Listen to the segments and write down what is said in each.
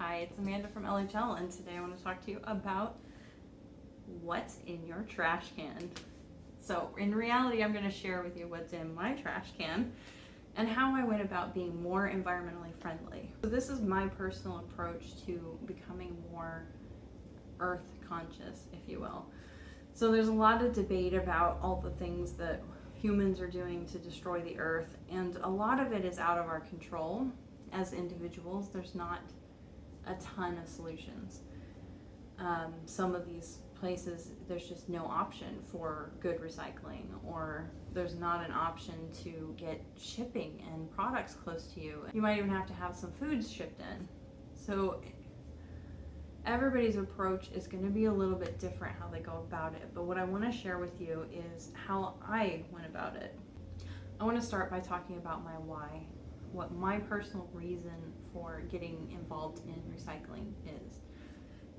Hi, it's Amanda from LHL, and today I want to talk to you about what's in your trash can. So in reality, I'm going to share with you what's in my trash can and how I went about being more environmentally friendly. So this is my personal approach to becoming more earth conscious, if you will. So there's a lot of debate about all the things that humans are doing to destroy the earth, and a lot of it is out of our control. As individuals, there's not a ton of solutions. Some of these places, there's just no option for good recycling, or there's not an option to get shipping and products close to you. You might even have to have some foods shipped in. So everybody's approach is going to be a little bit different how they go about it, but what I want to share with you is how I went about it. I want to start by talking about my why, what my personal reason for getting involved in recycling is.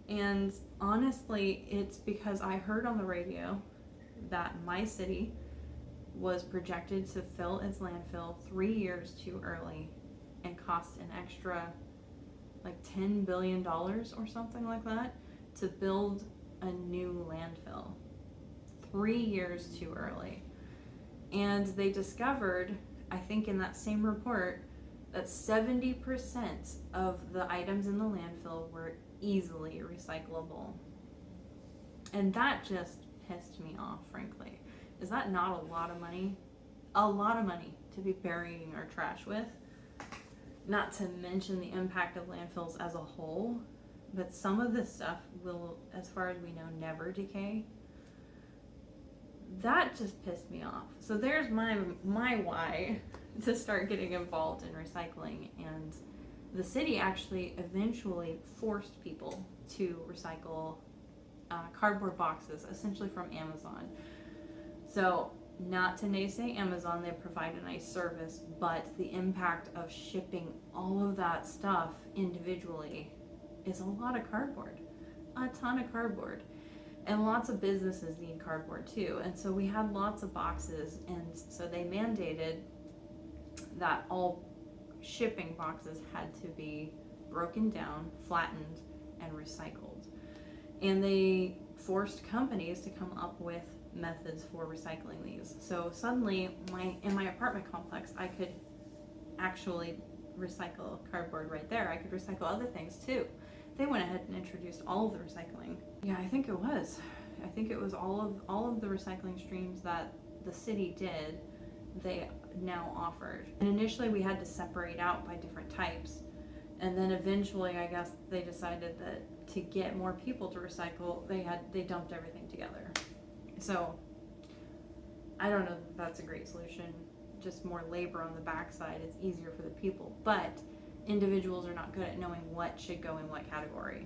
And honestly, it's because I heard on the radio that my city was projected to fill its landfill 3 years too early and cost an extra like $10 billion or something like that to build a new landfill 3 years too early. And they discovered, I think in that same report, that 70% of the items in the landfill were easily recyclable. And that just pissed me off, frankly. Is that not a lot of money? A lot of money to be burying our trash with. Not to mention the impact of landfills as a whole, but some of this stuff will, as far as we know, never decay. That just pissed me off. So there's my why to start getting involved in recycling, and the city actually eventually forced people to recycle cardboard boxes, essentially from Amazon. So not to naysay Amazon, they provide a nice service, but the impact of shipping all of that stuff individually is a lot of cardboard, a ton of cardboard. And lots of businesses need cardboard too. And so we had lots of boxes, and so they mandated that all shipping boxes had to be broken down, flattened, and recycled. And they forced companies to come up with methods for recycling these. So suddenly, in my apartment complex, I could actually recycle cardboard right there. I could recycle other things too. They went ahead and introduced all of the recycling. Yeah, I think it was all of the recycling streams that the city did, they now offered. And initially we had to separate out by different types. And then eventually, I guess they decided that to get more people to recycle, they dumped everything together. So I don't know if that's a great solution. Just more labor on the backside. It's easier for the people, but individuals are not good at knowing what should go in what category.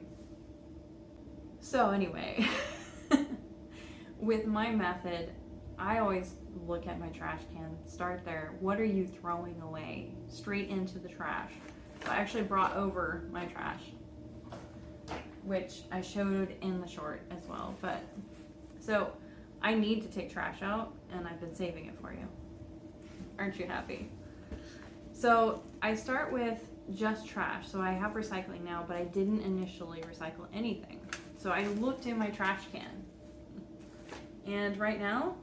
So anyway, with my method, I always look at my trash can, start there. What are you throwing away? Straight into the trash. So I actually brought over my trash, which I showed in the short as well. But so I need to take trash out, and I've been saving it for you. Aren't you happy? So I start with just trash. So I have recycling now, but I didn't initially recycle anything. So I looked in my trash can, and right now,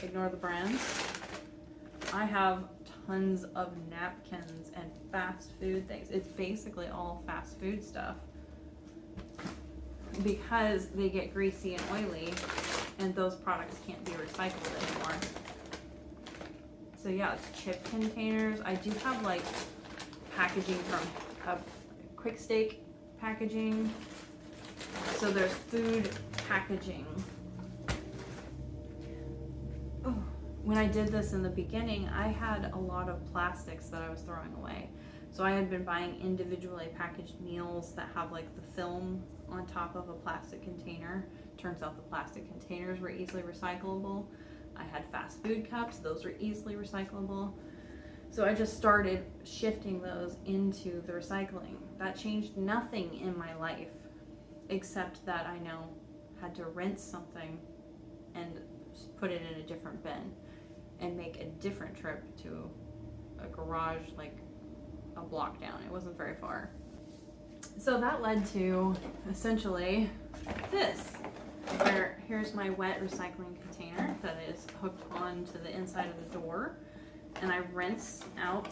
ignore the brands, I have tons of napkins and fast food things. It's basically all fast food stuff because they get greasy and oily, and those products can't be recycled anymore. So yeah, it's chip containers. I do have like packaging from Quick Steak packaging. So there's food packaging. Oh, when I did this in the beginning, I had a lot of plastics that I was throwing away. So I had been buying individually packaged meals that have like the film on top of a plastic container. Turns out the plastic containers were easily recyclable. I had fast food cups, those were easily recyclable. So I just started shifting those into the recycling. That changed nothing in my life, except that I now had to rinse something and put it in a different bin and make a different trip to a garage like a block down. It wasn't very far. So that led to essentially this, where here's my wet recycling container that is hooked onto the inside of the door, and I rinse out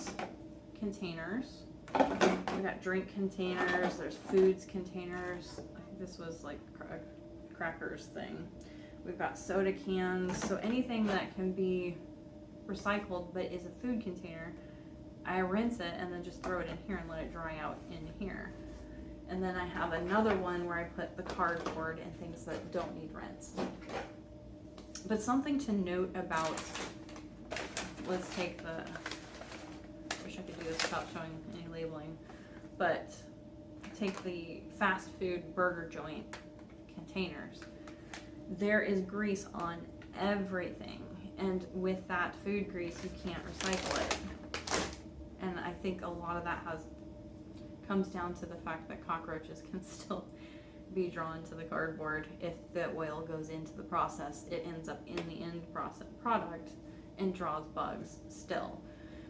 containers. We got drink containers, there's foods containers. I think this was like a crackers thing. We've got soda cans, so anything that can be recycled but is a food container, I rinse it and then just throw it in here and let it dry out in here. And then I have another one where I put the cardboard and things that don't need rinsed. But something to note about, let's take the, I wish I could do this without showing any labeling, but take the fast food burger joint containers. There is grease on everything, and with that food grease you can't recycle it. And I think a lot of that comes down to the fact that cockroaches can still be drawn to the cardboard. If the oil goes into the process, it ends up in the end product and draws bugs still.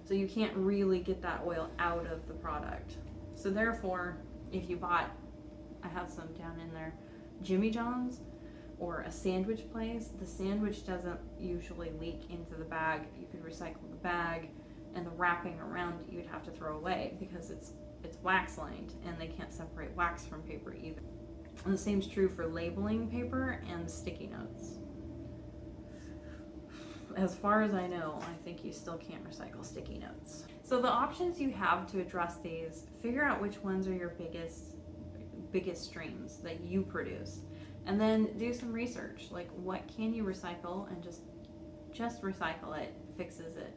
So you can't really get that oil out of the product. So therefore, if you bought, I have some down in there, Jimmy John's or a sandwich place, the sandwich doesn't usually leak into the bag. You could recycle the bag, and the wrapping around it you'd have to throw away because it's wax lined and they can't separate wax from paper either. And the same is true for labeling paper and sticky notes. As far as I know, I think you still can't recycle sticky notes. So the options you have to address these, figure out which ones are your biggest streams that you produce, and then do some research, like what can you recycle and just recycle it, fixes it,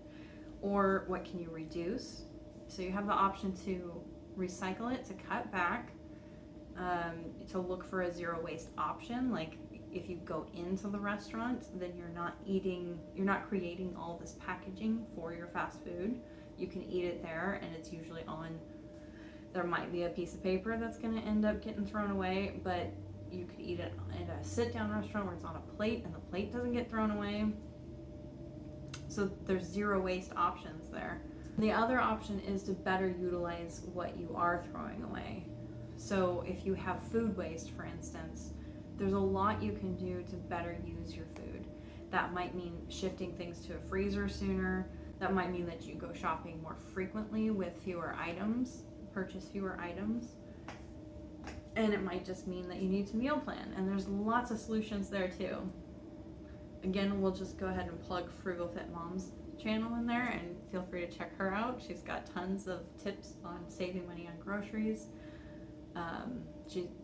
or what can you reduce. So you have the option to recycle it, to cut back, to look for a zero waste option. Like if you go into the restaurant, then you're not creating all this packaging for your fast food. You can eat it there, and it's usually there might be a piece of paper that's going to end up getting thrown away, but you could eat it at a sit-down restaurant where it's on a plate and the plate doesn't get thrown away. So there's zero waste options there. The other option is to better utilize what you are throwing away. So if you have food waste, for instance, there's a lot you can do to better use your food. That might mean shifting things to a freezer sooner. That might mean that you go shopping more frequently with fewer items, purchase fewer items. And it might just mean that you need to meal plan. And there's lots of solutions there too. Again, we'll just go ahead and plug Frugal Fit Mom's channel in there, and feel free to check her out. She's got tons of tips on saving money on groceries.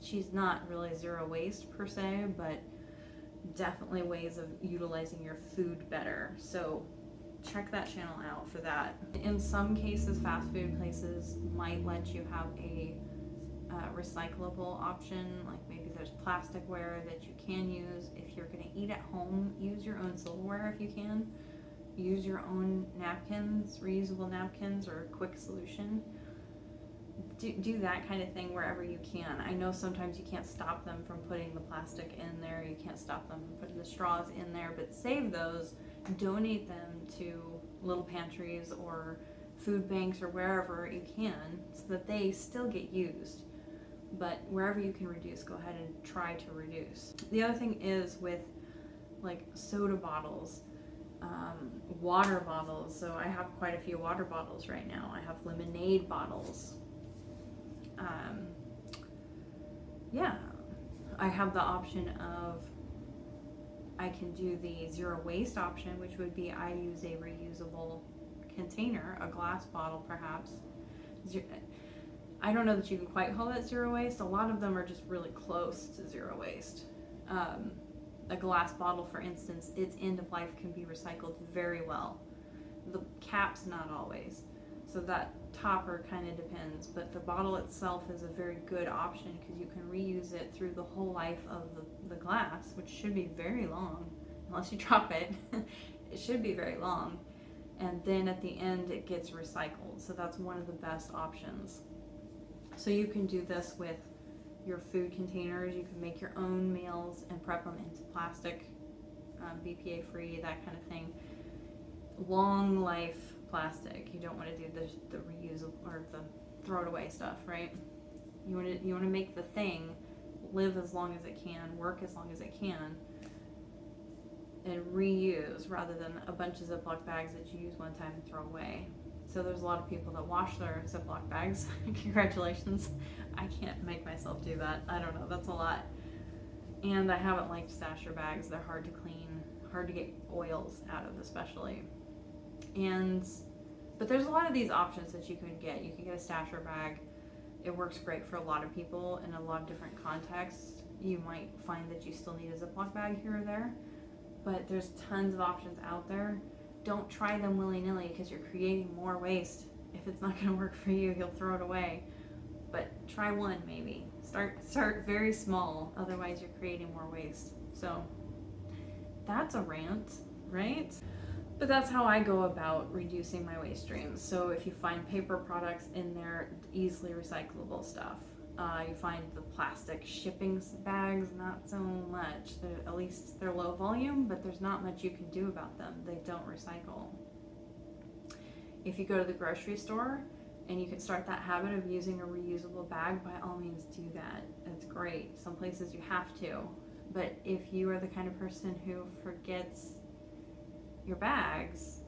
She's not really zero waste per se, but definitely ways of utilizing your food better. So check that channel out for that. In some cases, fast food places might let you have a recyclable option, like maybe there's plasticware that you can use. If you're going to eat at home, use your own silverware if you can. Use your own napkins, reusable napkins, or a quick solution. Do that kind of thing wherever you can. I know sometimes you can't stop them from putting the plastic in there, you can't stop them from putting the straws in there, but save those, donate them to little pantries or food banks or wherever you can so that they still get used. But wherever you can reduce, go ahead and try to reduce. The other thing is with like soda bottles, water bottles. So I have quite a few water bottles right now. I have lemonade bottles. I have the option of, I can do the zero waste option, which would be I use a reusable container, a glass bottle perhaps. I don't know that you can quite call that zero waste. A lot of them are just really close to zero waste. A glass bottle, for instance, its end of life can be recycled very well. The cap's not always. So that topper kind of depends, but the bottle itself is a very good option because you can reuse it through the whole life of the glass, which should be very long, unless you drop it. It should be very long. And then at the end it gets recycled. So that's one of the best options. So you can do this with your food containers. You can make your own meals and prep them into plastic, BPA free, that kind of thing. Long life plastic. You don't want to do the reusable or the throw it away stuff, right? You want to make the thing live as long as it can, work as long as it can, and reuse rather than a bunch of Ziploc bags that you use one time and throw away. So there's a lot of people that wash their Ziploc bags. Congratulations. I can't make myself do that. I don't know, that's a lot. And I haven't liked stasher bags. They're hard to clean, hard to get oils out of especially. But there's a lot of these options that you can get. You can get a stasher bag. It works great for a lot of people in a lot of different contexts. You might find that you still need a Ziploc bag here or there, but there's tons of options out there. Don't try them willy-nilly because you're creating more waste. If it's not going to work for you, you'll throw it away. But try one maybe. Start very small, otherwise you're creating more waste. So that's a rant, right? But that's how I go about reducing my waste streams. So if you find paper products in there, easily recyclable stuff. You find the plastic shipping bags, not so much. At least they're low volume, but there's not much you can do about them. They don't recycle. If you go to the grocery store and you can start that habit of using a reusable bag, by all means do that. It's great. Some places you have to. But if you are the kind of person who forgets your bags,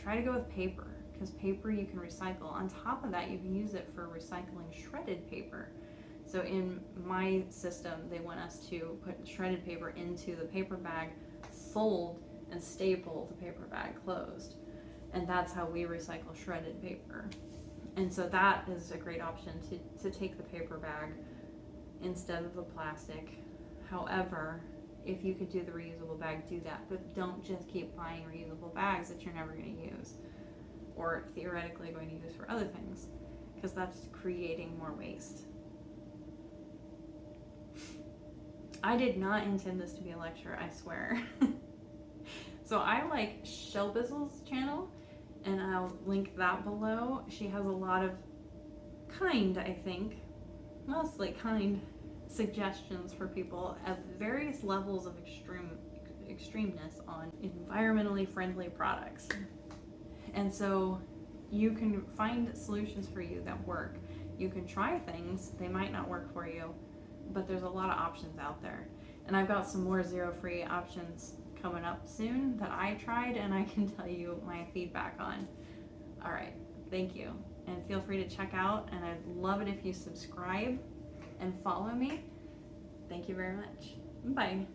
try to go with paper, because paper you can recycle. On top of that, you can use it for recycling shredded paper. So in my system, they want us to put shredded paper into the paper bag, fold and staple the paper bag closed. And that's how we recycle shredded paper. And so that is a great option to take the paper bag instead of the plastic. However, if you could do the reusable bag, do that. But don't just keep buying reusable bags that you're never going to use or theoretically going to use for other things, because that's creating more waste. I did not intend this to be a lecture, I swear. So I like Shellbizzle's channel, and I'll link that below. She has a lot of mostly kind suggestions for people at various levels of extremeness on environmentally friendly products. And so you can find solutions for you that work. You can try things, they might not work for you, but there's a lot of options out there. And I've got some more zero-free options coming up soon that I tried and I can tell you my feedback on. All right, thank you. And feel free to check out, and I'd love it if you subscribe and follow me. Thank you very much. Bye.